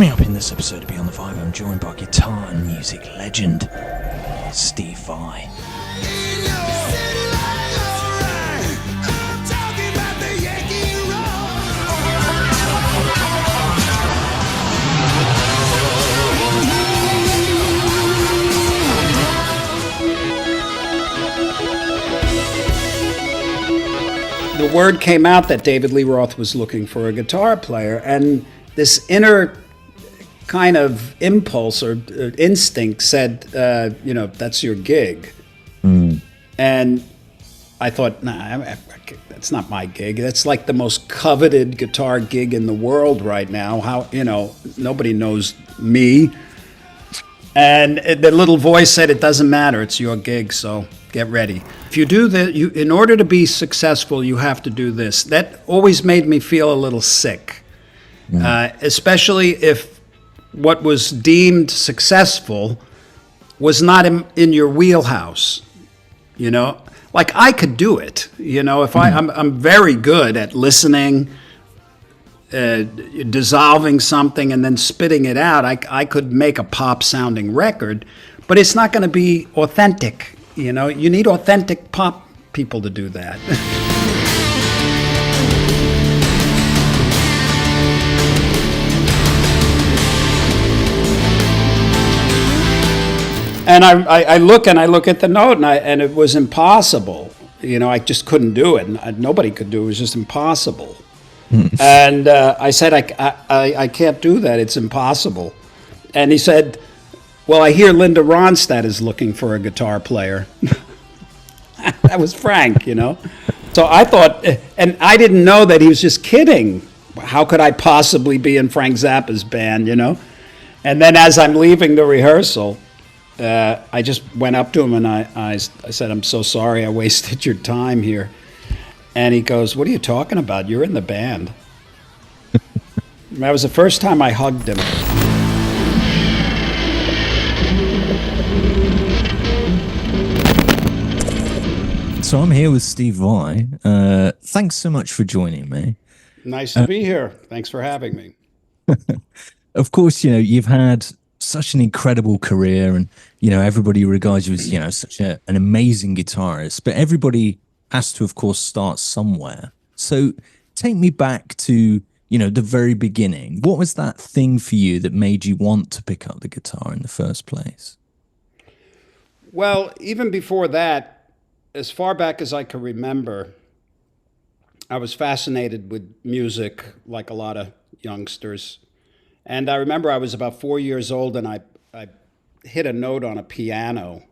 Coming up in this episode of Beyond the Vibe, I'm joined by guitar and music legend Steve Vai. The word came out that David Lee Roth was looking for a guitar player, and this inner kind of impulse or instinct said, that's your gig. And I thought, that's not my gig. That's like the most coveted guitar gig in the world right now. Nobody knows me. And the little voice said, it doesn't matter, it's your gig, so get ready. If you do that, in order to be successful, you have to do this. That always made me feel a little sick, especially if what was deemed successful was not in your wheelhouse. Like I could do it. If I'm very good at listening, dissolving something and then spitting it out. I could make a pop sounding record, but it's not going to be authentic. You need authentic pop people to do that. And I look at the note and it was impossible. I just couldn't do it. Nobody could do it. It was just impossible. And I said, I can't do that. It's impossible. And he said, well, I hear Linda Ronstadt is looking for a guitar player. That was Frank, So I thought, and I didn't know that he was just kidding. How could I possibly be in Frank Zappa's band, And then as I'm leaving the rehearsal, I just went up to him and I said, I'm so sorry I wasted your time here. And he goes, what are you talking about? You're in the band. That was the first time I hugged him. So I'm here with Steve Vai. Thanks so much for joining me. Nice to be here. Thanks for having me. Of course, you've had such an incredible career and, everybody regards you as, such an amazing guitarist, but everybody has to, of course, start somewhere. So take me back to, the very beginning. What was that thing for you that made you want to pick up the guitar in the first place? Well, even before that, as far back as I can remember, I was fascinated with music like a lot of youngsters. And I remember I was about 4 years old and I hit a note on a piano.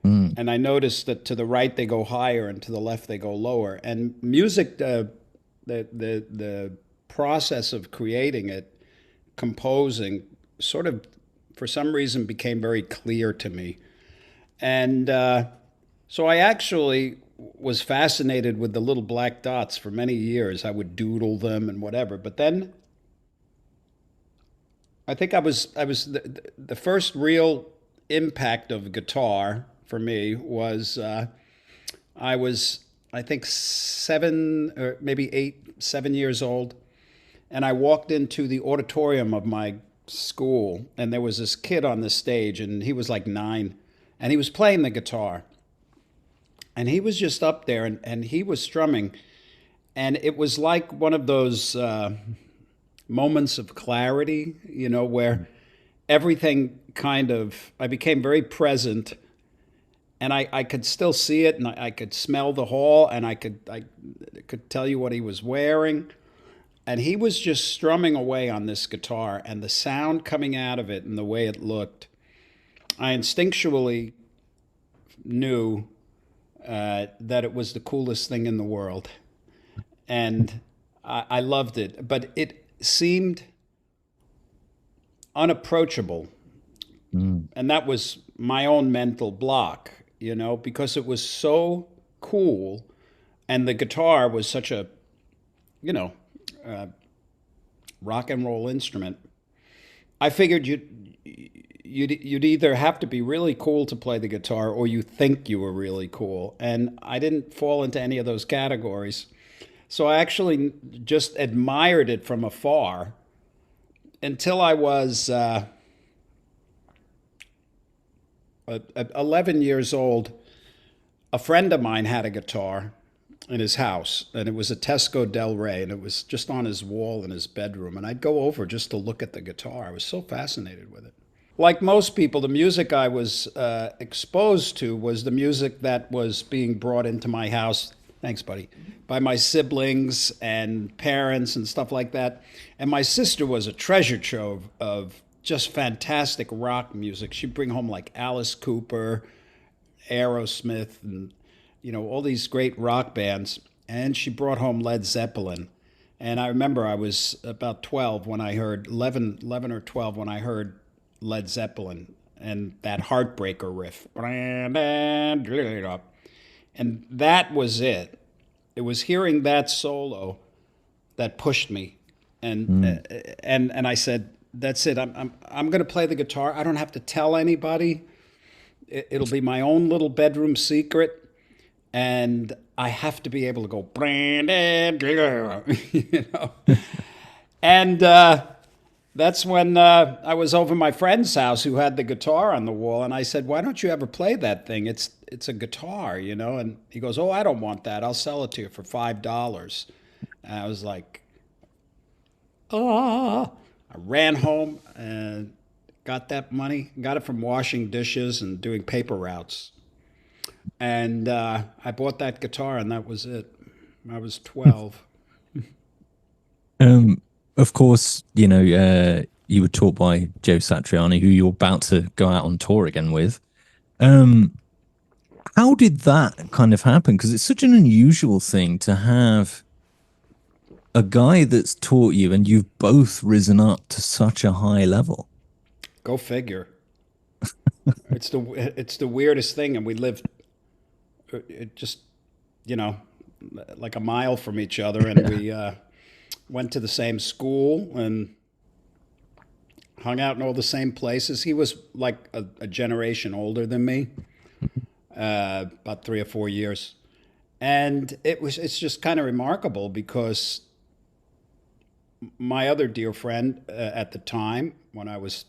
And I noticed that to the right they go higher and to the left they go lower. And music, the process of creating it, composing, sort of, for some reason, became very clear to me. And so I actually was fascinated with the little black dots for many years. I would doodle them and whatever. But then I think I was the first real impact of guitar for me was I was, I think, 7 or maybe 7 years old, and I walked into the auditorium of my school, and there was this kid on the stage, and he was like 9, and he was playing the guitar, and he was just up there, and he was strumming, and it was like one of those moments of clarity, where everything I became very present. And I could still see it, and I could smell the hall, and I could tell you what he was wearing. And he was just strumming away on this guitar, and the sound coming out of it and the way it looked, I instinctually knew that it was the coolest thing in the world. And I loved it. But it seemed unapproachable. And that was my own mental block. Because it was so cool, and the guitar was such a, rock and roll instrument. I figured you'd either have to be really cool to play the guitar, or you think you were really cool. And I didn't fall into any of those categories. So I actually just admired it from afar. until I was 11 years old, a friend of mine had a guitar in his house, and it was a Tesco Del Rey, and it was just on his wall in his bedroom. And I'd go over just to look at the guitar. I was so fascinated with it. Like most people, the music I was exposed to was the music that was being brought into my house. Thanks, buddy. By my siblings and parents and stuff like that. And my sister was a treasure trove of just fantastic rock music. She'd bring home like Alice Cooper, Aerosmith, and all these great rock bands. And she brought home Led Zeppelin. And I remember I was about 12 when I heard 11 or 12 when I heard Led Zeppelin and that Heartbreaker riff. And that was it. It was hearing that solo that pushed me, and I said, "That's it. I'm going to play the guitar. I don't have to tell anybody. It'll be my own little bedroom secret, and I have to be able to go Brandon, And that's when I was over my friend's house who had the guitar on the wall, and I said, "Why don't you ever play that thing? It's a guitar, And he goes, "Oh, I don't want that. I'll sell it to you for $5." And I was like, "Ah!" I ran home and got that money. Got it from washing dishes and doing paper routes, and I bought that guitar, and that was it. I was 12. Of course, you were taught by Joe Satriani, who you're about to go out on tour again with. How did that kind of happen? Because it's such an unusual thing to have a guy that's taught you and you've both risen up to such a high level. Go figure. It's the weirdest thing, and we lived just like a mile from each other, and we went to the same school and hung out in all the same places. He was like a generation older than me, about 3 or 4 years, and it's just kind of remarkable because my other dear friend at the time when I was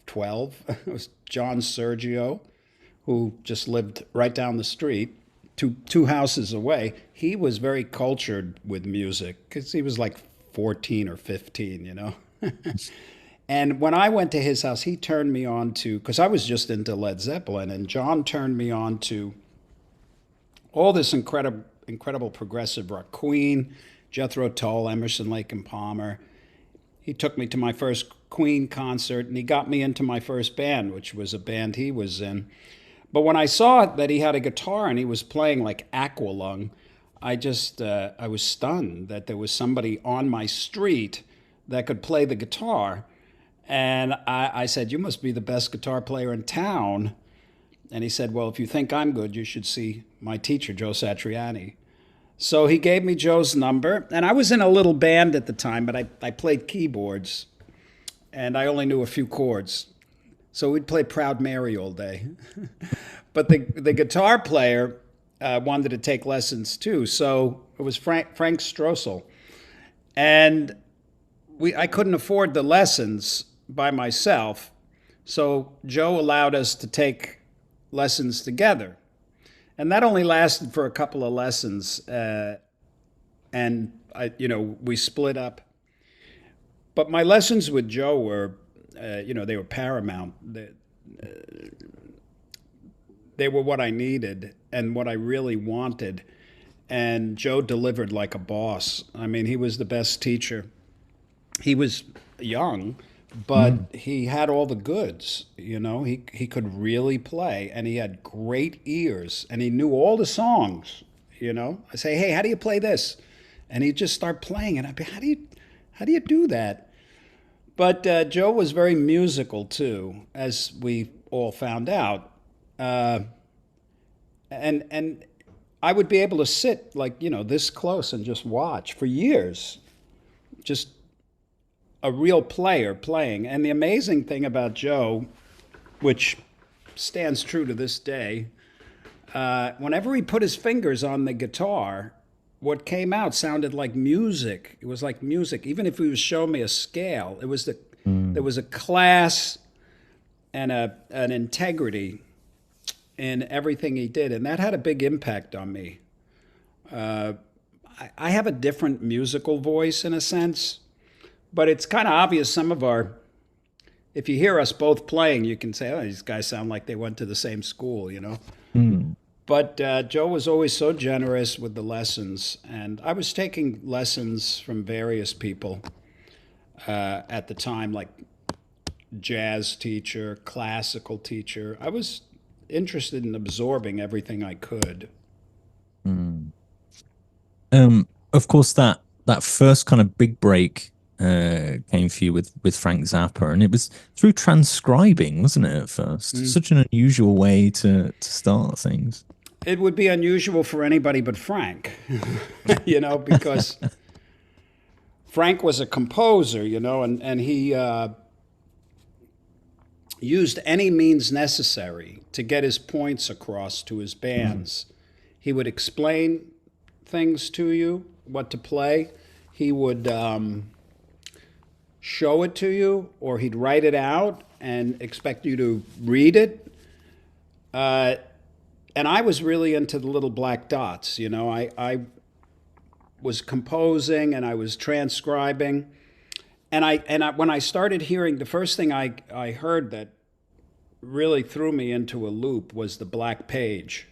12 was John Sergio, who just lived right down the street, two houses away. He was very cultured with music because he was like 14 or 15. And when I went to his house, he turned me on to, because I was just into Led Zeppelin, and John turned me on to all this incredible progressive rock. Queen, Jethro Tull, Emerson, Lake and Palmer. He took me to my first Queen concert, and he got me into my first band, which was a band he was in. But when I saw that he had a guitar and he was playing like Aqualung, I was stunned that there was somebody on my street that could play the guitar. And I said, "You must be the best guitar player in town." And he said, "Well, if you think I'm good, you should see my teacher, Joe Satriani." So he gave me Joe's number, and I was in a little band at the time, but I played keyboards, and I only knew a few chords. So we'd play Proud Mary all day. But the guitar player wanted to take lessons too, so it was Frank Stroessel. And I couldn't afford the lessons by myself, so Joe allowed us to take lessons together. And that only lasted for a couple of lessons, and we split up. But my lessons with Joe were, they were paramount. They were what I needed and what I really wanted. And Joe delivered like a boss. I mean, he was the best teacher. He was young, but he had all the goods. He could really play, and he had great ears, and he knew all the songs. I say, "Hey, how do you play this?" And he'd just start playing, and I'd be, "How do you do that?" But Joe was very musical too, as we all found out, and I would be able to sit like this close and just watch for years, just a real player playing. And the amazing thing about Joe, which stands true to this day, whenever he put his fingers on the guitar, what came out sounded like music. It was like music. Even if he was showing me a scale, it was There was a class and an integrity in everything he did, and that had a big impact on me. I have a different musical voice in a sense, but it's kind of obvious some of our, if you hear us both playing, you can say, oh, these guys sound like they went to the same school, you know? Mm. But Joe was always so generous with the lessons, and I was taking lessons from various people at the time, like jazz teacher, classical teacher. I was interested in absorbing everything I could. Mm. Of course, that first kind of big break came for you with Frank Zappa, and it was through transcribing, wasn't it? At first, Mm. such an unusual way to start things. It would be unusual for anybody but Frank, you know, because Frank was a composer, you know, and he used any means necessary to get his points across to his bands. He would explain things to you, what to play. He would show it to you, or he'd write it out and expect you to read it. And I was really into the little black dots. You know, I was composing and I was transcribing. And when I started hearing, the first thing I heard that really threw me into a loop was the black page,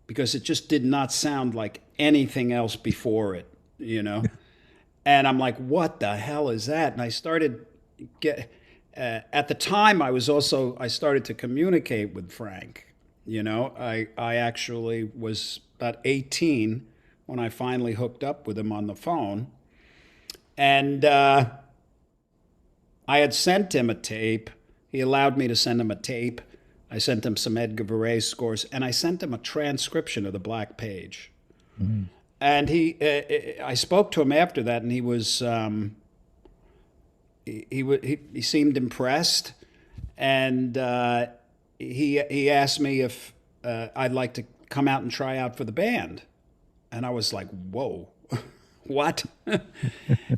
because it just did not sound like anything else before it, you know? And I'm like, what the hell is that? And I started at the time I started to communicate with Frank. You know, I actually was about 18 when I finally hooked up with him on the phone. And I had sent him a tape. He allowed me to send him a tape. I sent him some Edgar Varese scores, and I sent him a transcription of the Black Page. Mm. And I spoke to him after that, and he was, he seemed impressed, and he asked me if I'd like to come out and try out for the band, and I was like, whoa, what?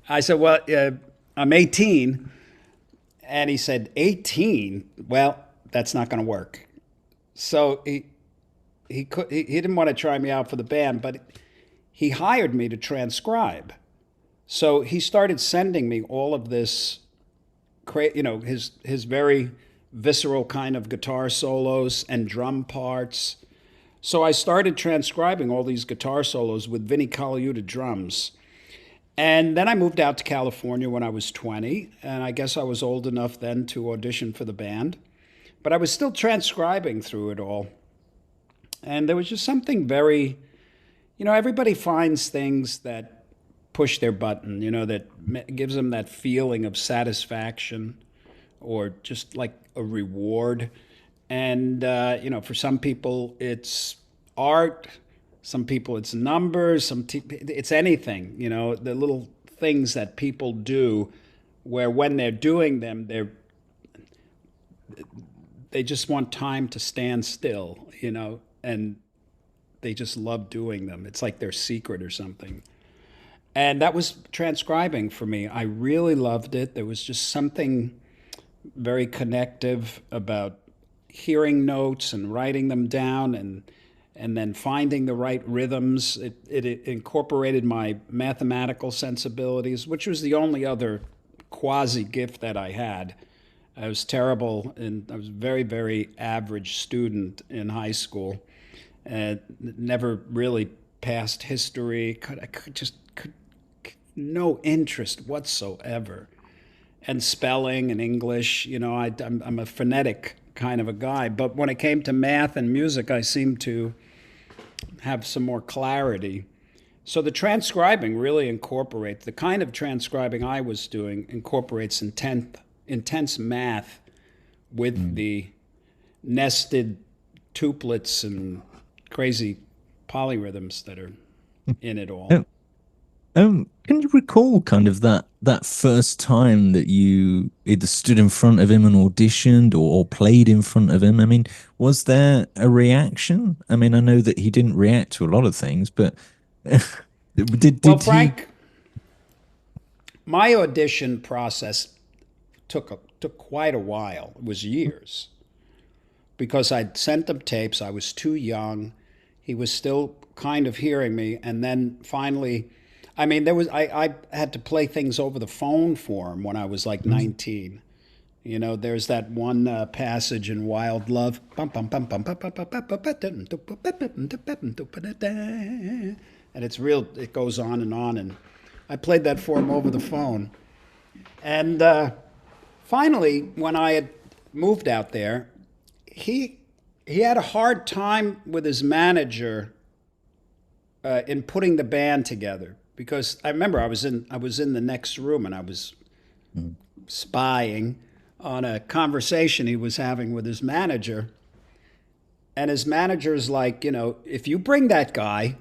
I said, well, I'm 18, and he said, 18? Well, that's not going to work. So he didn't want to try me out for the band, but he hired me to transcribe. So he started sending me all of this, you know, his very visceral kind of guitar solos and drum parts. So I started transcribing all these guitar solos with Vinnie Colaiuta drums. And then I moved out to California when I was 20, and I guess I was old enough then to audition for the band. But I was still transcribing through it all. And there was just something very, you know, everybody finds things that push their button, you know, that gives them that feeling of satisfaction or just like a reward. And, you know, for some people it's art, some people it's numbers, it's anything, you know, the little things that people do where when they're doing them, they just want time to stand still, you know, and they just love doing them. It's like their secret or something. And that was transcribing for me. I really loved it. There was just something very connective about hearing notes and writing them down and then finding the right rhythms. It incorporated my mathematical sensibilities, which was the only other quasi gift that I had. I was terrible, and I was a very, very average student in high school. Never really passed history. No interest whatsoever. And spelling and English, you know, I'm a phonetic kind of a guy. But when it came to math and music, I seemed to have some more clarity. So the transcribing really incorporates, the kind of transcribing I was doing incorporates intense math with the nested tuplets and crazy polyrhythms that are in it all. Can you recall kind of that first time that you either stood in front of him and auditioned or played in front of him? I mean, was there a reaction? I mean, I know that he didn't react to a lot of things, but did Well, he? Frank, my audition process took quite a while. It was years because I'd sent him tapes. I was too young. He was still kind of hearing me, and then finally, I mean, I had to play things over the phone for him when I was like 19. You know, there's that one passage in Wild Love, and it's real. It goes on, and I played that for him over the phone. And finally, when I had moved out there, he had a hard time with his manager in putting the band together, because I remember I was in the next room and I was spying on a conversation he was having with his manager. And his manager's like, you know, if you bring that guy,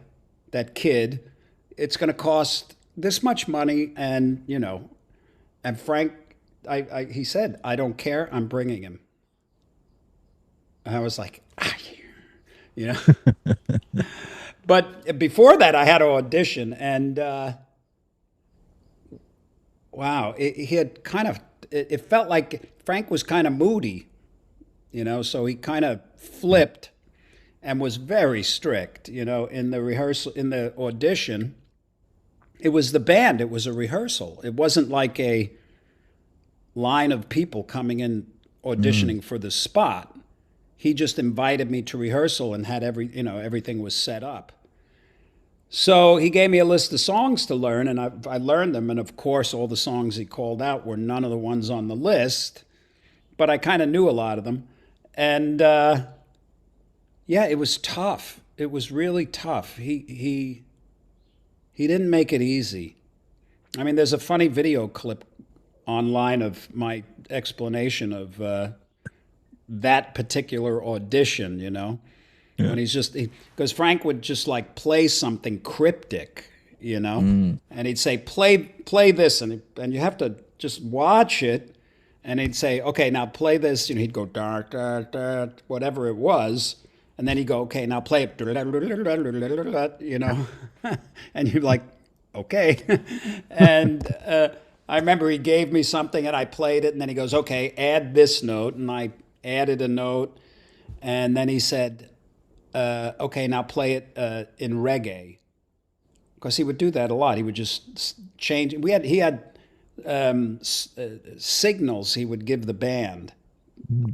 that kid, it's going to cost this much money. And, you know, and Frank, he said, I don't care. I'm bringing him. And I was like, you know. But before that, I had to audition. And, wow, he had kind of, it felt like Frank was kind of moody, you know, so he kind of flipped and was very strict, you know, in the rehearsal, in the audition. It was the band, it was a rehearsal. It wasn't like a line of people coming in auditioning for the spot. He just invited me to rehearsal and had everything was set up. So he gave me a list of songs to learn, and I learned them. And of course, all the songs he called out were none of the ones on the list, but I kind of knew a lot of them. And yeah, it was tough. It was really tough. He didn't make it easy. I mean, there's a funny video clip online of my explanation of that particular audition, you know. Yeah. When because Frank would just like play something cryptic, you know, and he'd say, play this, and you have to just watch it, and he'd say, okay, now play this, you know, he'd go, da, da, da, whatever it was, and then he'd go, okay, now play it, you know, and you're like, okay, and I remember he gave me something, and I played it, and then he goes, okay, add this note, and I added a note, and then he said, okay, now play it in reggae, because he would do that a lot. He would just change. He had signals he would give the band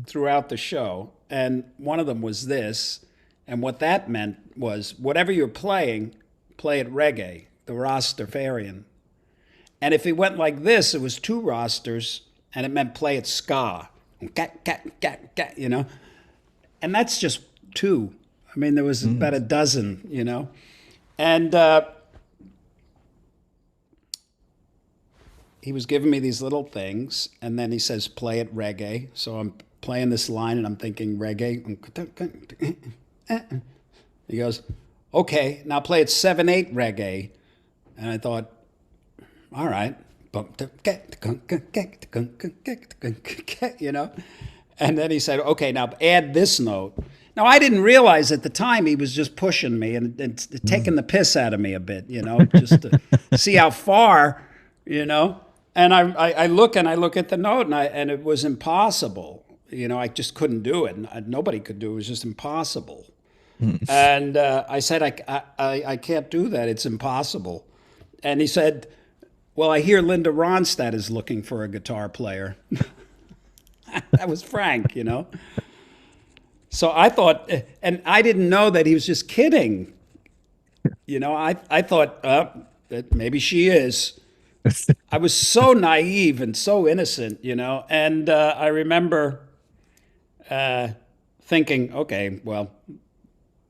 throughout the show, and one of them was this. And what that meant was, whatever you're playing, play it reggae, the Rastafarian. And if he went like this, it was two rosters, and it meant play it ska, you know. And that's just two. I mean, there was about a dozen, you know. And he was giving me these little things, and then he says, play it reggae. So I'm playing this line, and I'm thinking reggae. He goes, okay, now play it 7/8 reggae. And I thought, all right. You know. And then he said, okay, now add this note. Now, I didn't realize at the time he was just pushing me and taking the piss out of me a bit, you know, just to see how far, you know. And I look at the note, and it was impossible. You know, I just couldn't do it. Nobody could do it. It was just impossible. And I said, I can't do that. It's impossible. And he said, well, I hear Linda Ronstadt is looking for a guitar player. That was Frank, you know. So I thought, and I didn't know that he was just kidding. You know, I thought, that maybe she is. I was so naive and so innocent, you know. And I remember thinking, okay, well,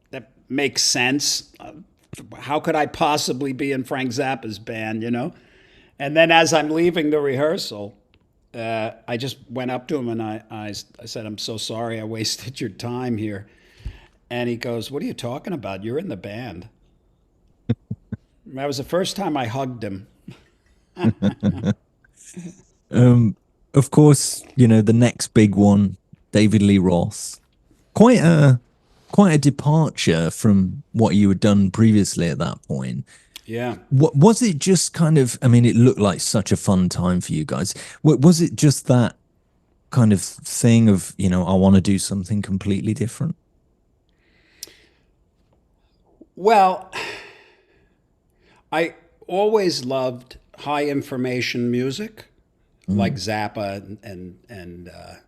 that makes sense. How could I possibly be in Frank Zappa's band, you know? And then as I'm leaving the rehearsal, I just went up to him and I said, I'm so sorry I wasted your time here. And he goes, what are you talking about? You're in the band. That was the first time I hugged him. Of course, you know, the next big one, David Lee Roth. Quite a departure from what you had done previously at that point. Yeah. What was it just kind of, I mean, it looked like such a fun time for you guys. Was it just that kind of thing of, I want to do something completely different? Well, I always loved high information music like Mm, Zappa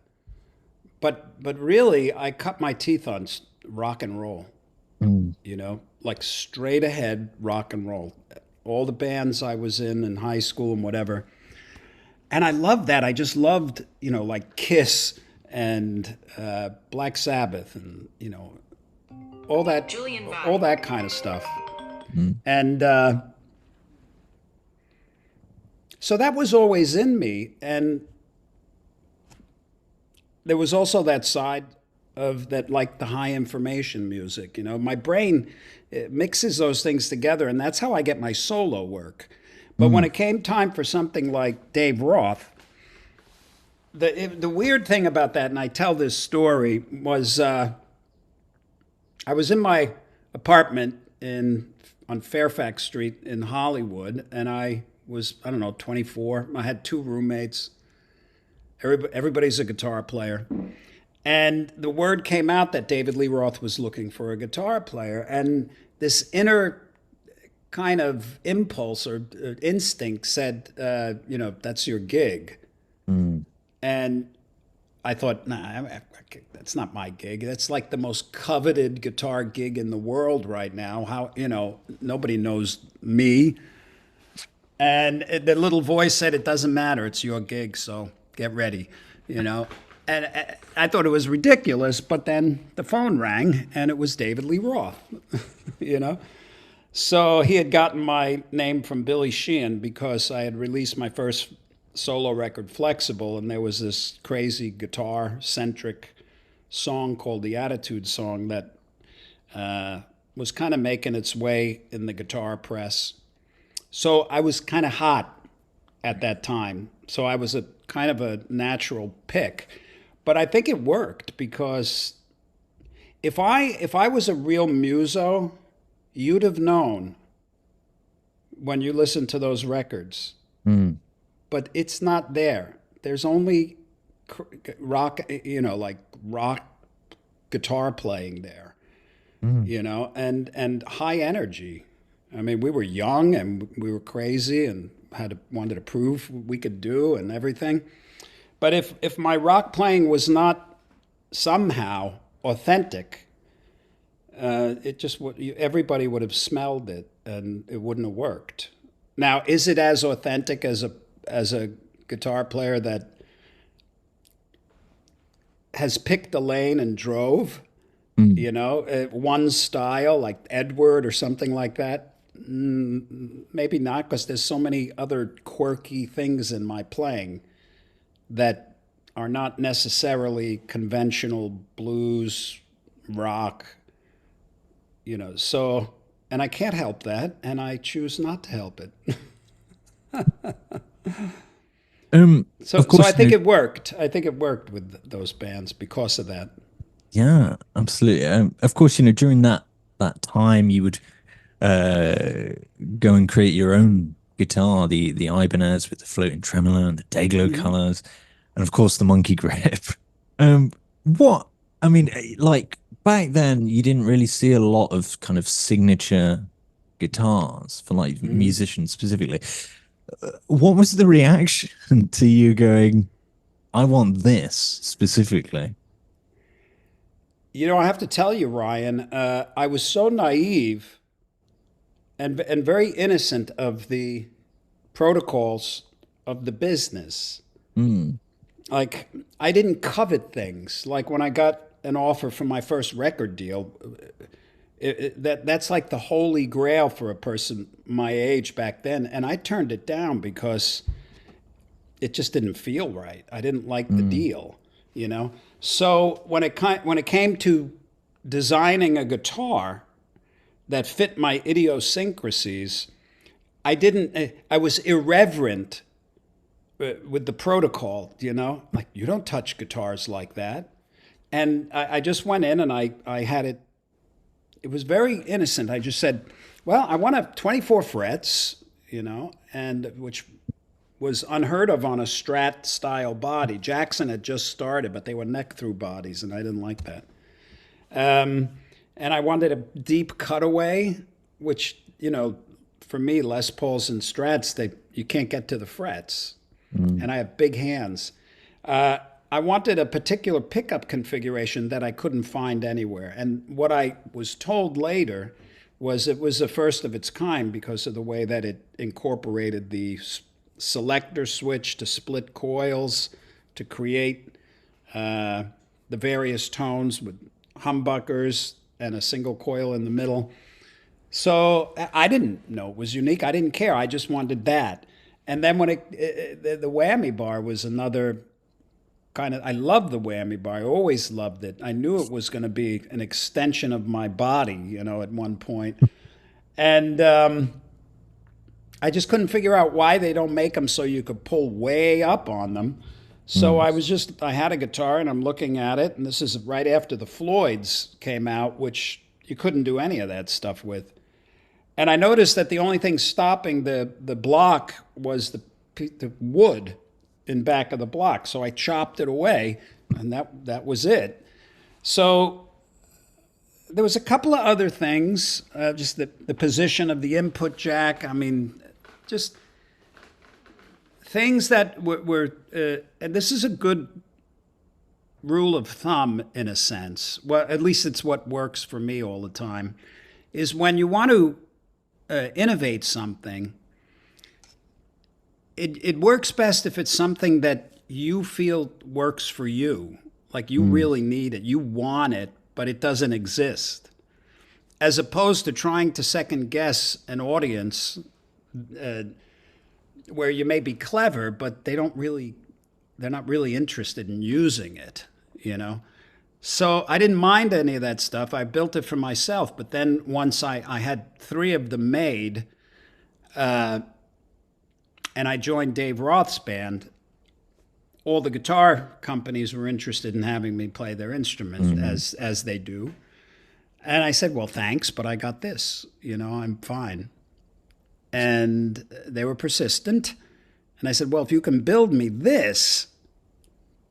but really I cut my teeth on rock and roll, mm, like straight ahead rock and roll. All the bands I was in high school and whatever. And I loved that. I just loved, like Kiss and Black Sabbath and, all that, all that kind of stuff. mm, And so that was always in me. And there was also that side of that, like the high information music. My brain mixes those things together, and that's how I get my solo work. But when mm, it came time for something like Dave Roth, the weird thing about that, and I tell this story, was I was in my apartment in on Fairfax Street in Hollywood, and I don't know, 24. I had two roommates. Everybody's a guitar player. And the word came out that David Lee Roth was looking for a guitar player. And this inner kind of impulse or instinct said, that's your gig. mm, And I thought, nah, that's not my gig. That's like the most coveted guitar gig in the world right now. How, nobody knows me. And the little voice said, it doesn't matter. It's your gig. So get ready, you know. And I thought it was ridiculous, but then the phone rang and it was David Lee Roth, you know. So he had gotten my name from Billy Sheehan because I had released my first solo record, Flexible, and there was this crazy guitar-centric song called the Attitude Song that was kind of making its way in the guitar press. So I was kind of hot at that time. So I was a kind of a natural pick. But I think it worked because if I was a real muso, you'd have known when you listen to those records. mm, But it's not there. There's only rock, like rock guitar playing there, mm. and high energy. I mean, we were young and we were crazy and wanted to prove we could do and everything. But if my rock playing was not somehow authentic, it just would everybody would have smelled it and it wouldn't have worked. Now, is it as authentic as a guitar player that has picked a lane and drove? Mm. One style like Edward or something like that. Maybe not, because there's so many other quirky things in my playing that are not necessarily conventional blues, rock, So, and I can't help that, and I choose not to help it. So, Of so I course, think it worked. I think it worked with those bands because of that. yeah, absolutely. Of course, during that time, you would uh, go and create your own guitar, the Ibanez with the floating tremolo and the Dayglow Hmm. colors, and of course the monkey grip. What I mean, like back then, you didn't really see a lot of kind of signature guitars for like Hmm. musicians specifically. What was the reaction to you going, "I want this specifically"? I have to tell you, Ryan, I was so naive and very innocent of the protocols of the business. Mm, Like, I didn't covet things. Like when I got an offer for my first record deal, that's like the holy grail for a person my age back then, and I turned it down because it just didn't feel right. I didn't like the mm, deal, you know. So when it came to designing a guitar that fit my idiosyncrasies, I didn't. I was irreverent with the protocol, like you don't touch guitars like that. And I just went in and I had it it was very innocent. I just said, well, I want a 24 frets, and which was unheard of on a Strat style body. Jackson had just started, but they were neck through bodies, and I didn't like that. And I wanted a deep cutaway, which, for me, Les Pauls and Strats, you can't get to the frets. And I have big hands. I wanted a particular pickup configuration that I couldn't find anywhere. And what I was told later was it was the first of its kind because of the way that it incorporated the selector switch to split coils to create the various tones with humbuckers and a single coil in the middle. So I didn't know it was unique. I didn't care. I just wanted that. And then when the whammy bar was another kind of, I loved the whammy bar. I always loved it. I knew it was going to be an extension of my body, at one point. And I just couldn't figure out why they don't make them so you could pull way up on them. So I had a guitar and I'm looking at it, and this is right after the Floyds came out, which you couldn't do any of that stuff with. And I noticed that the only thing stopping the block was the wood in back of the block. So I chopped it away, and that was it. So there was a couple of other things, just the position of the input jack. I mean, just things that were and this is a good rule of thumb in a sense. Well, at least it's what works for me all the time, is when you want to innovate something, it works best if it's something that you feel works for you. Like you really need it, you want it, but it doesn't exist. As opposed to trying to second guess an audience where you may be clever, but they're not really interested in using it, So I didn't mind any of that stuff. I built it for myself. But then once I had 3 of them made, and I joined Dave Roth's band, all the guitar companies were interested in having me play their instrument, as they do. And I said, well, thanks, but I got this. I'm fine. And they were persistent. And I said, well, if you can build me this,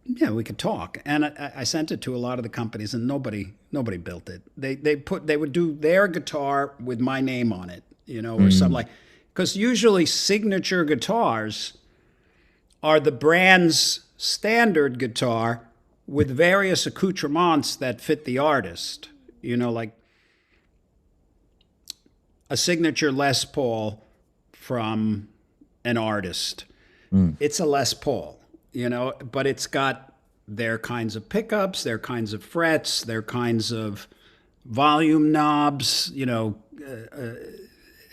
yeah, we could talk. And I sent it to a lot of the companies, and nobody built it. They would do their guitar with my name on it, or something like. Because usually signature guitars are the brand's standard guitar with various accoutrements that fit the artist. Like a signature Les Paul from an artist. It's a Les Paul. But it's got their kinds of pickups, their kinds of frets, their kinds of volume knobs,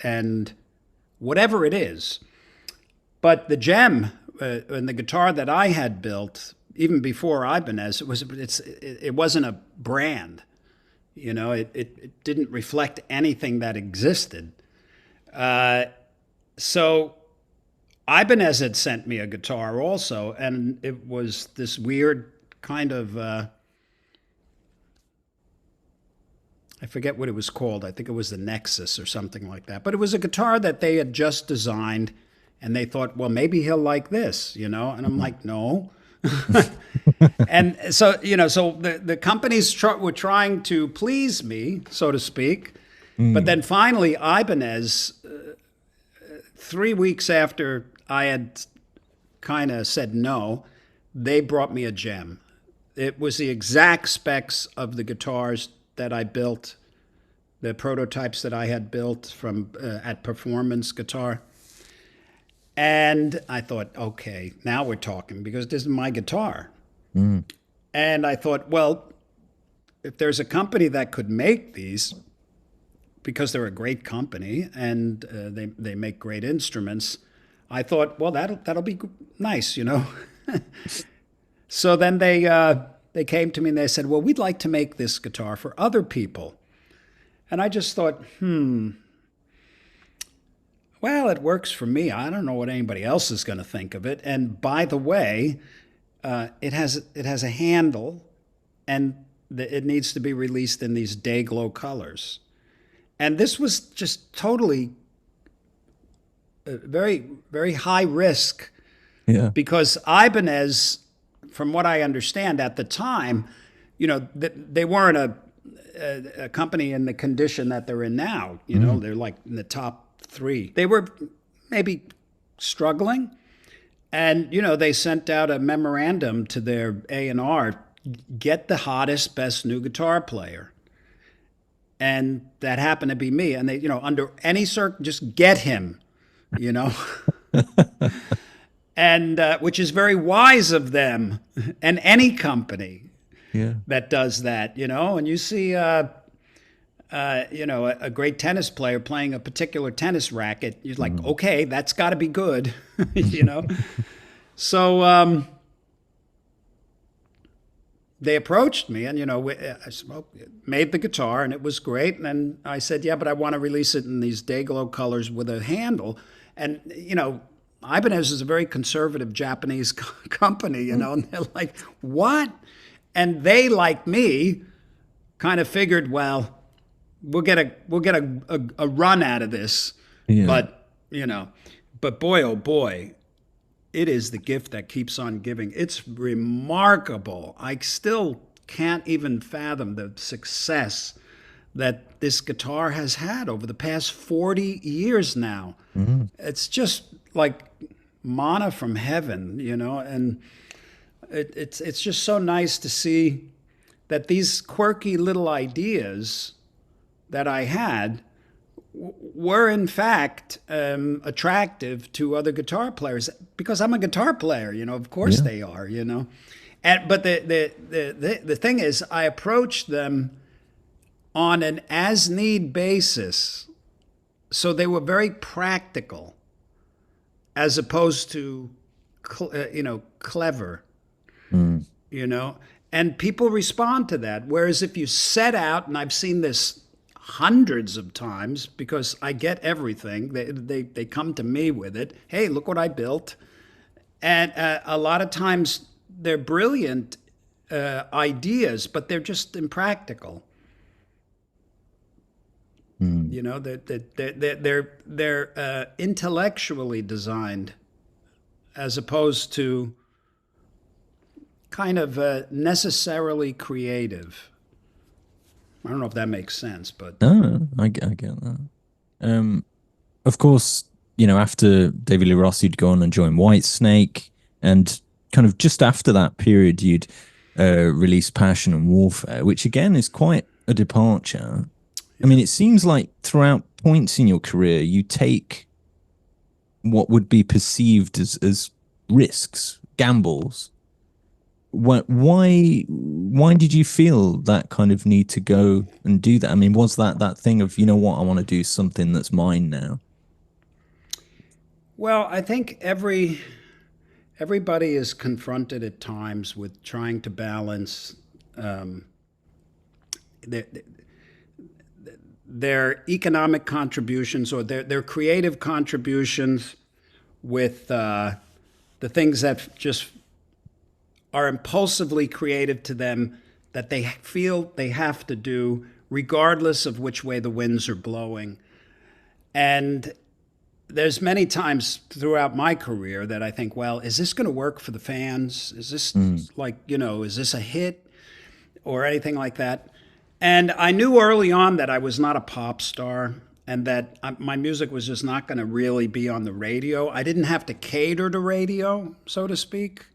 and whatever it is. But the Jem and the guitar that I had built, even before Ibanez, it wasn't a brand. It didn't reflect anything that existed. So Ibanez had sent me a guitar also, and it was this weird kind of, I forget what it was called. I think it was the Nexus or something like that. But it was a guitar that they had just designed, and they thought, well, maybe he'll like this, And I'm like, no. And so, so the companies were trying to please me, so to speak. But then finally, Ibanez, 3 weeks after I had kind of said no, they brought me a Jem. It was the exact specs of the guitars that I built, the prototypes that I had built from at Performance Guitar. And I thought, okay, now we're talking, because this is my guitar. And I thought, well, if there's a company that could make these, because they're a great company and they make great instruments, I thought, well, that'll be nice, So then they came to me and they said, well, we'd like to make this guitar for other people. And I just thought, well, it works for me. I don't know what anybody else is going to think of it. And by the way, it has a handle, and it needs to be released in these day glow colors. And this was just totally very, very high risk Yeah. because Ibanez, from what I understand at the time, they weren't a company in the condition that they're in now. They're like in the top three. They were maybe struggling. And, they sent out a memorandum to their A&R, get the hottest, best new guitar player. And that happened to be me. And they, under any just get him, and which is very wise of them and any company Yeah. that does that, and you see, a great tennis player playing a particular tennis racket. You're like, okay, that's got to be good, So they approached me, and I made the guitar, and it was great. And then I said, yeah, but I want to release it in these Day-Glo colors with a handle. And Ibanez is a very conservative Japanese company, and they're like, what? And they, like me, kind of figured, well, we'll get a run out of this. Yeah. But boy, oh boy, it is the gift that keeps on giving. It's remarkable. I still can't even fathom the success that this guitar has had over the past 40 years now. Mm-hmm. It's just like manna from heaven, and it's just so nice to see that these quirky little ideas that I had were in fact attractive to other guitar players because I'm a guitar player, of course they are, but the thing is I approached them on an as-need basis. So they were very practical as opposed to, clever, and people respond to that. Whereas if you set out, and I've seen this hundreds of times because I get everything, they come to me with it. Hey, look what I built. And a lot of times they're brilliant ideas, but they're just impractical. They're intellectually designed as opposed to kind of necessarily creative. I don't know if that makes sense, but No, I get that. Of course, after David Lee Roth, you'd go on and join Whitesnake, and kind of just after that period, you'd release Passion and Warfare, which again is quite a departure. I mean, it seems like throughout points in your career, you take what would be perceived as risks, gambles. Why did you feel that kind of need to go and do that? I mean, was that thing of, I want to do something that's mine now? Well, I think everybody is confronted at times with trying to balance their economic contributions or their creative contributions with the things that just are impulsively creative to them that they feel they have to do regardless of which way the winds are blowing. And there's many times throughout my career that I think, well, is this going to work for the fans? Is this is this a hit or anything like that? And I knew early on that I was not a pop star and that my music was just not going to really be on the radio. I didn't have to cater to radio, so to speak.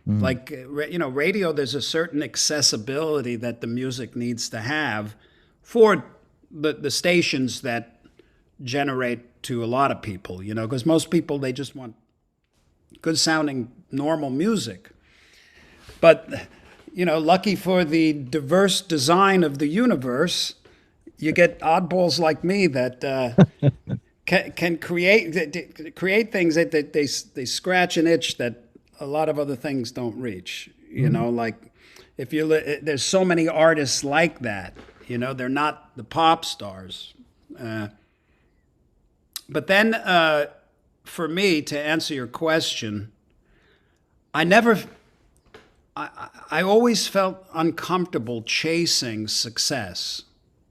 Like, radio, there's a certain accessibility that the music needs to have for the stations that generate to a lot of people, because most people, they just want good sounding, normal music. But, lucky for the diverse design of the universe, you get oddballs like me that can create things that they scratch an itch that a lot of other things don't reach. Like if there's so many artists like that. They're not the pop stars. But then, for me, to answer your question, I always felt uncomfortable chasing success.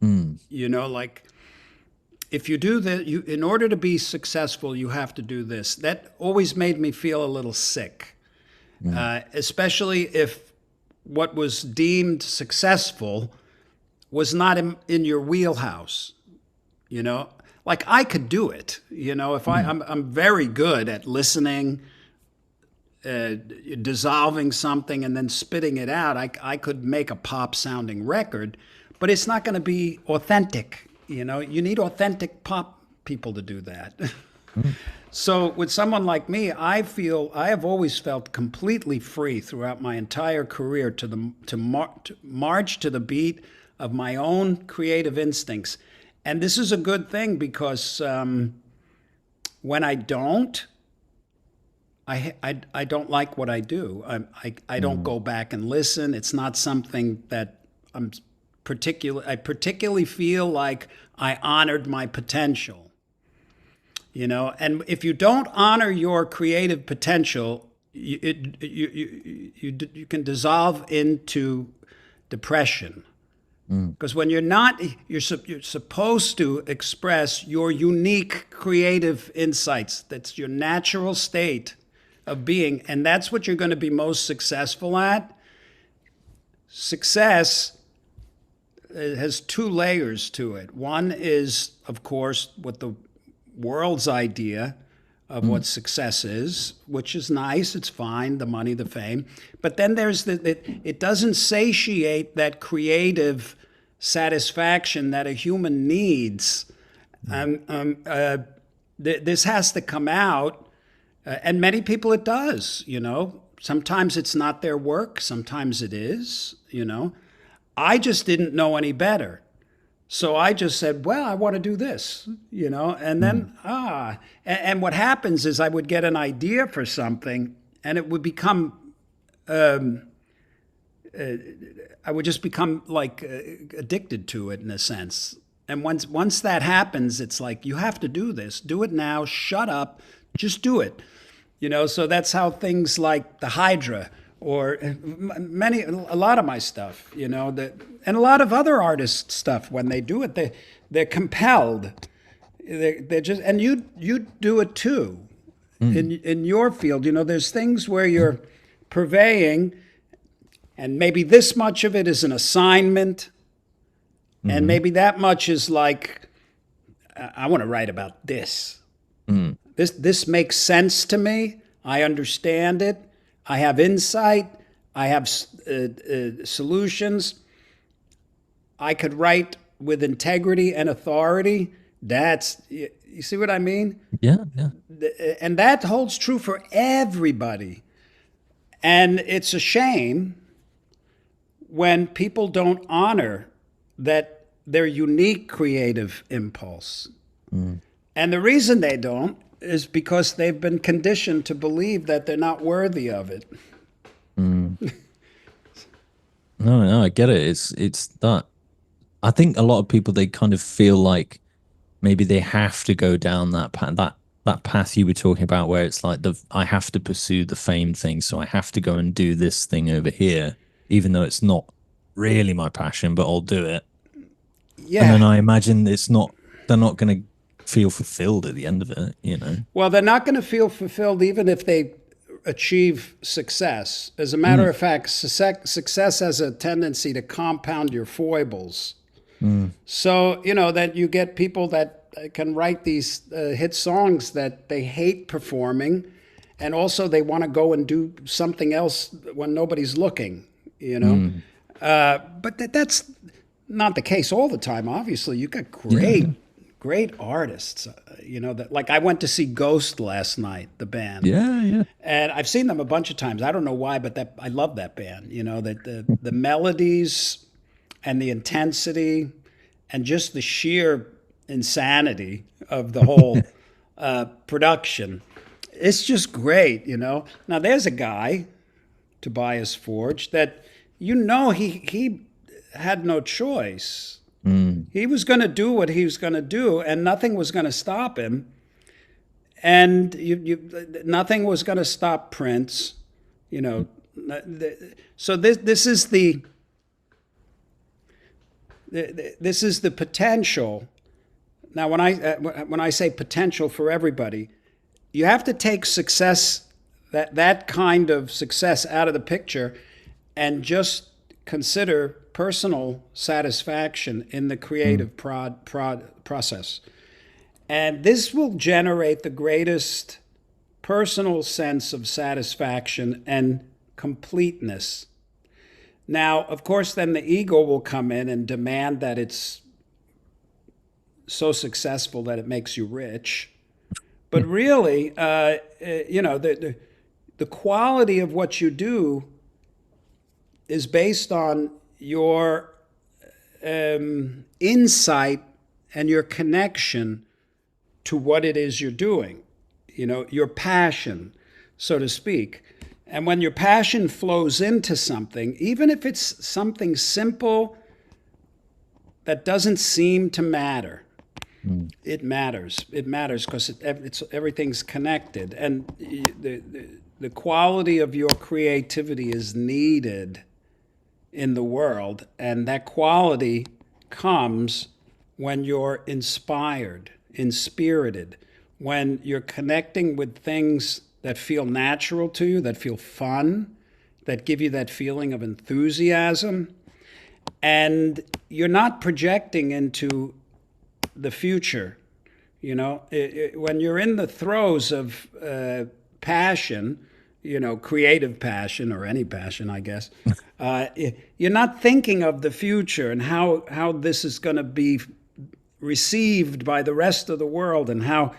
Like if you do that, in order to be successful, you have to do this. That always made me feel a little sick, especially if what was deemed successful was not in your wheelhouse. You know, like I could do it. You know, if I'm very good at listening, dissolving something and then spitting it out. I could make a pop sounding record, but it's not going to be authentic. You know, you need authentic pop people to do that. So with someone like me, I have always felt completely free throughout my entire career to march to the beat of my own creative instincts. And this is a good thing because when I don't, I don't like what I do. I don't go back and listen. It's not something that I particularly feel like I honored my potential. You know, and if you don't honor your creative potential, you can dissolve into depression. Because when you're supposed to express your unique creative insights. That's your natural state of being, and that's what you're going to be most successful at. Success has two layers to it. One is, of course, what the world's idea of what success is, which is nice, it's fine, the money, the fame. But then there's it doesn't satiate that creative satisfaction that a human needs. This has to come out, and many people it does, you know. Sometimes it's not their work, sometimes it is, you know. I just didn't know any better. So I just said, well, I want to do this, you know, and then, and what happens is I would get an idea for something and it would become, I would just become like addicted to it in a sense. And once that happens, it's like, you have to do this, do it now, shut up, just do it. You know, so that's how things like the Hydra or a lot of my stuff, you know, and a lot of other artists' stuff, when they do it, they're compelled. They're just, and you do it too, in your field. You know, there's things where you're purveying, and maybe this much of it is an assignment, and maybe that much is like, I want to write about this. This makes sense to me. I understand it. I have insight. I have solutions. I could write with integrity and authority. You see what I mean? Yeah, yeah. And that holds true for everybody. And it's a shame when people don't honor that their unique creative impulse. And the reason they don't is because they've been conditioned to believe that they're not worthy of it. No, I get it. It's that. I think a lot of people, they kind of feel like maybe they have to go down that path, that path you were talking about, where it's like I have to pursue the fame thing, so I have to go and do this thing over here, even though it's not really my passion, but I'll do it. Yeah. And then I imagine they're not going to feel fulfilled at the end of it, you know. Well, they're not going to feel fulfilled even if they achieve success. As a matter of fact, success has a tendency to compound your foibles. So, you know, that you get people that can write these hit songs that they hate performing, and also they want to go and do something else when nobody's looking, you know. But that's not the case all the time, obviously. You got great artists, you know, that, like, I went to see Ghost last night, the band. Yeah. And I've seen them a bunch of times. I don't know why, but I love that band, you know, that the melodies and the intensity and just the sheer insanity of the whole production. It's just great, you know. Now there's a guy, Tobias Forge, that, you know, he had no choice. He was going to do what he was going to do, and nothing was going to stop him. And nothing was going to stop Prince, you know. So this is the potential, Now, when I say potential for everybody, you have to take success, that kind of success, out of the picture, and just consider personal satisfaction in the creative process. And this will generate the greatest personal sense of satisfaction and completeness. Now, of course, then the ego will come in and demand that it's so successful that it makes you rich. But really, the quality of what you do is based on your insight and your connection to what it is you're doing, your passion, so to speak. And when your passion flows into something, even if it's something simple that doesn't seem to matter, it matters. It matters because everything's connected. And the quality of your creativity is needed in the world. And that quality comes when you're inspired, inspirited, when you're connecting with things that feel natural to you, that feel fun, that give you that feeling of enthusiasm. And you're not projecting into the future. When you're in the throes of passion, creative passion, or any passion, I guess, you're not thinking of the future and how this is going to be received by the rest of the world, and how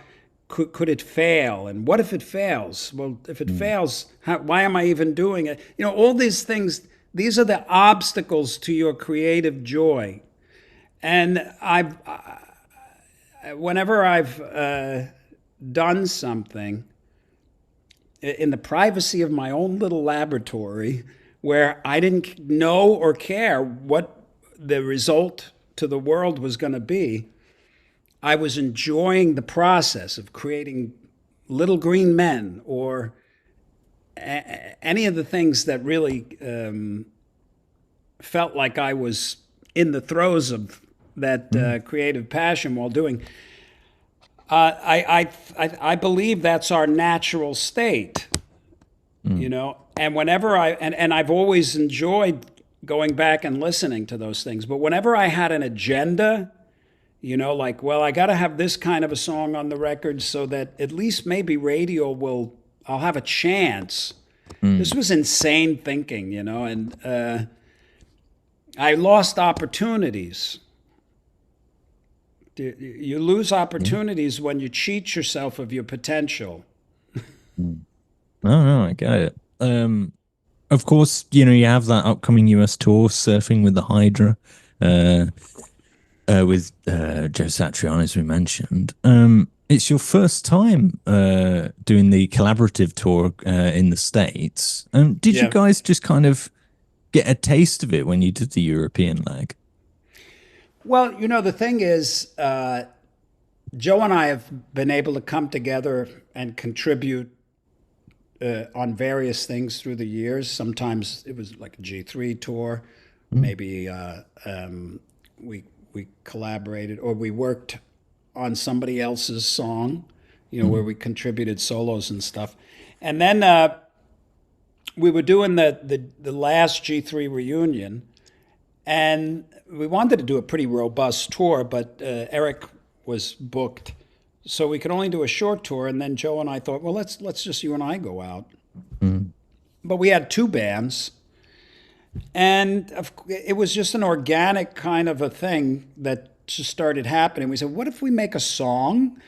could it fail, and what if it fails? Well, if it fails, why am I even doing it? All these things, these are the obstacles to your creative joy. And whenever I've done something in the privacy of my own little laboratory, where I didn't know or care what the result to the world was going to be, I was enjoying the process of creating Little Green Men, or any of the things that really felt like I was in the throes of that creative passion while doing. I believe that's our natural state, And whenever and I've always enjoyed going back and listening to those things. But whenever I had an agenda, I got to have this kind of a song on the record so that at least maybe radio I'll have a chance. This was insane thinking, and I lost opportunities. You lose opportunities when you cheat yourself of your potential. No, I get it. Of course, you have that upcoming US tour, Surfing with the Hydra, with Joe Satriani, as we mentioned. It's your first time doing the collaborative tour in the States. Did you guys just kind of get a taste of it when you did the European leg? Well, the thing is, Joe and I have been able to come together and contribute on various things through the years. Sometimes it was like a G3 tour. Maybe we collaborated, or we worked on somebody else's song, where we contributed solos and stuff. And then we were doing the last G3 reunion, and we wanted to do a pretty robust tour, but Eric was booked, so we could only do a short tour. And then Joe and I thought, well, let's just you and I go out. But we had two bands, and it was just an organic kind of a thing that just started happening. We said, what if we make a song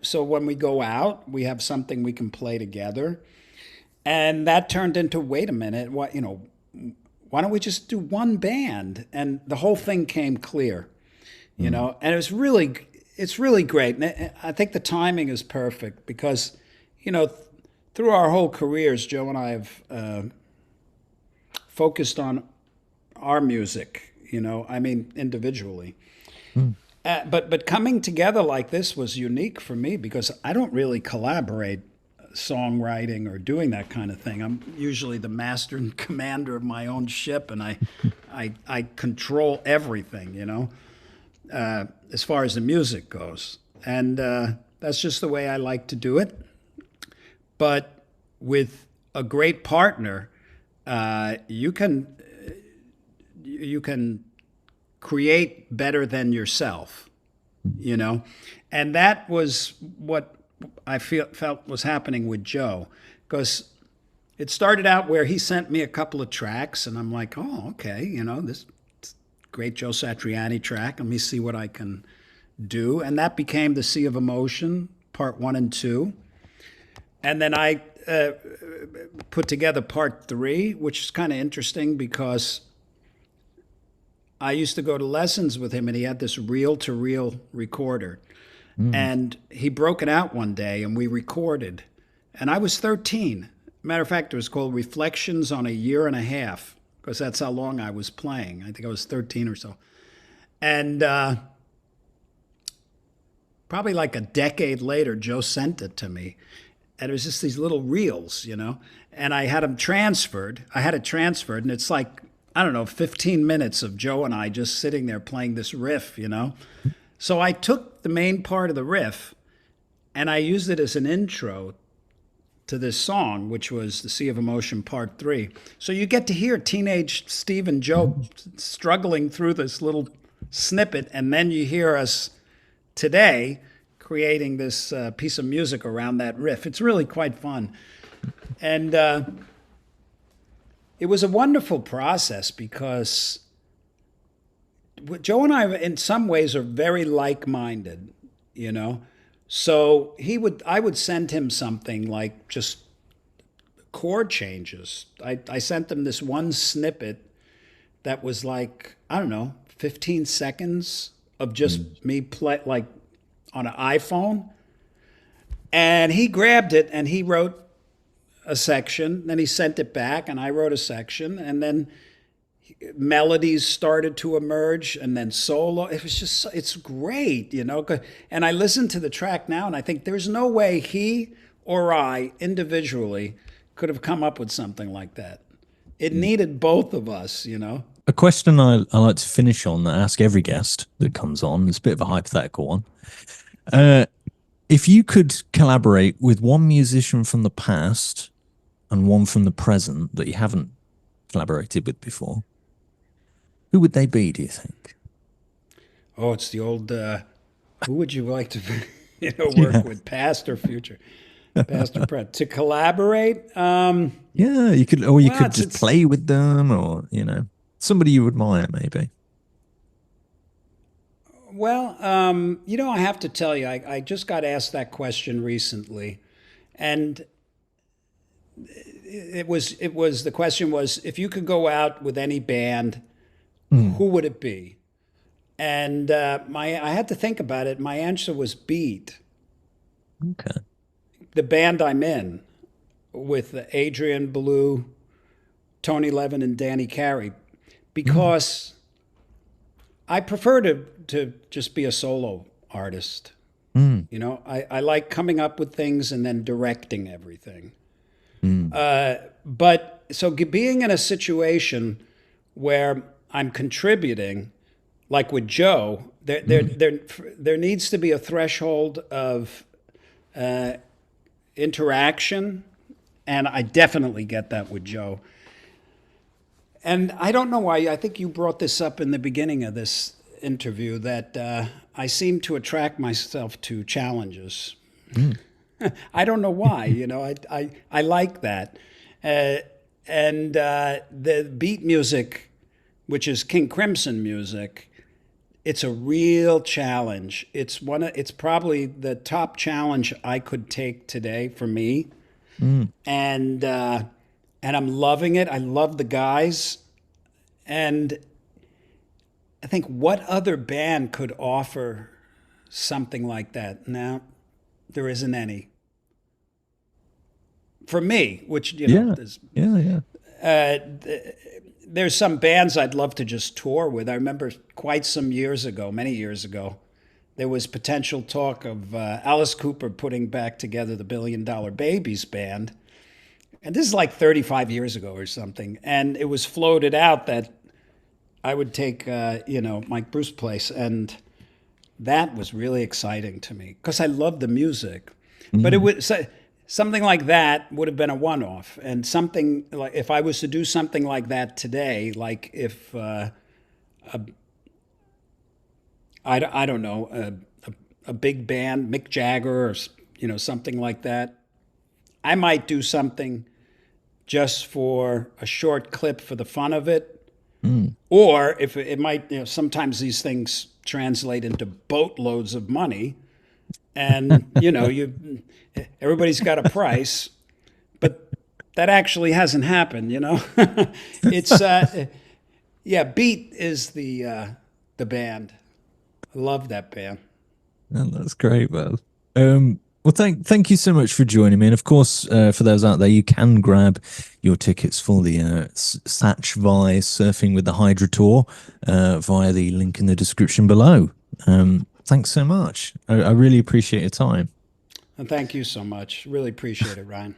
so when we go out, we have something we can play together? And that turned into, wait a minute, why don't we just do one band? And the whole thing came clear, and it's really great. And I think the timing is perfect because, through our whole careers, Joe and I have focused on our music, individually. But coming together like this was unique for me because I don't really collaborate songwriting or doing that kind of thing. I'm usually the master and commander of my own ship, and I control everything, as far as the music goes. And that's just the way I like to do it. But with a great partner, you can create better than yourself, you know? And that was what felt was happening with Joe, because it started out where he sent me a couple of tracks, and I'm like, oh, okay, this great Joe Satriani track. Let me see what I can do. And that became The Sea of Emotion, part 1 and 2. And then I put together part 3, which is kind of interesting because I used to go to lessons with him, and he had this reel-to-reel recorder. And he broke it out one day, and we recorded. And I was 13. Matter of fact, it was called Reflections on a Year and a Half, because that's how long I was playing. I think I was 13 or so. And probably like a decade later, Joe sent it to me. And it was just these little reels, And I had them transferred. I had it transferred, and it's like, I don't know, 15 minutes of Joe and I just sitting there playing this riff, So I took the main part of the riff, and I used it as an intro to this song, which was The Sea of Emotion Part 3. So you get to hear teenage Steve and Joe struggling through this little snippet, and then you hear us today creating this piece of music around that riff. It's really quite fun. And it was a wonderful process because Joe and I, in some ways, are very like-minded, So I would send him something like just chord changes. I sent him this one snippet that was like, I don't know, 15 seconds of just me play like on an iPhone. And he grabbed it and he wrote a section. Then he sent it back and I wrote a section. And then melodies started to emerge, and then solo. It was just, it's great, And I listen to the track now, and I think there's no way he or I individually could have come up with something like that. It needed both of us, A question I like to finish on that I ask every guest that comes on. It's a bit of a hypothetical one. If you could collaborate with one musician from the past and one from the present that you haven't collaborated with before, who would they be, do you think? Oh, it's the old, who would you like to work with, past or future? Past or present? To collaborate? Yeah, you could, or you could just play with them, or, somebody you admire, maybe. Well, I have to tell you, I just got asked that question recently, and the question was, if you could go out with any band, who would it be? And I had to think about it. My answer was Beat. Okay. The band I'm in, with Adrian Belew, Tony Levin, and Danny Carey, because I prefer to just be a solo artist. I like coming up with things and then directing everything. But so being in a situation where I'm contributing, like with Joe, there needs to be a threshold of interaction, and I definitely get that with Joe. And I don't know why. I think you brought this up in the beginning of this interview, that I seem to attract myself to challenges. I don't know why. I like that. And the beat music, which is King Crimson music, it's a real challenge. It's probably the top challenge I could take today for me. And I'm loving it. I love the guys. And I think, what other band could offer something like that? Now, there isn't any. For me, which, there's some bands I'd love to just tour with. I remember many years ago, there was potential talk of Alice Cooper putting back together the $1 Billion Babies band. And this is like 35 years ago or something. And it was floated out that I would take, Mike Bruce's place. And that was really exciting to me because I love the music. But it Mm. would something like that would have been a one-off, and something like if I was to do something like that today, like if I don't know a big band, Mick Jagger or something like that, I might do something just for a short clip for the fun of it. Mm. Or if it might, sometimes these things translate into boatloads of money, and everybody's got a price, but that actually hasn't happened. It's yeah, Beat is the band. I love that band. Oh, that's great, man. Well, thank you so much for joining me. And of course, for those out there, you can grab your tickets for the Satch Vai Surfing with the Hydra tour via the link in the description below. Thanks so much. I really appreciate your time. And thank you so much. Really appreciate it, Ryan.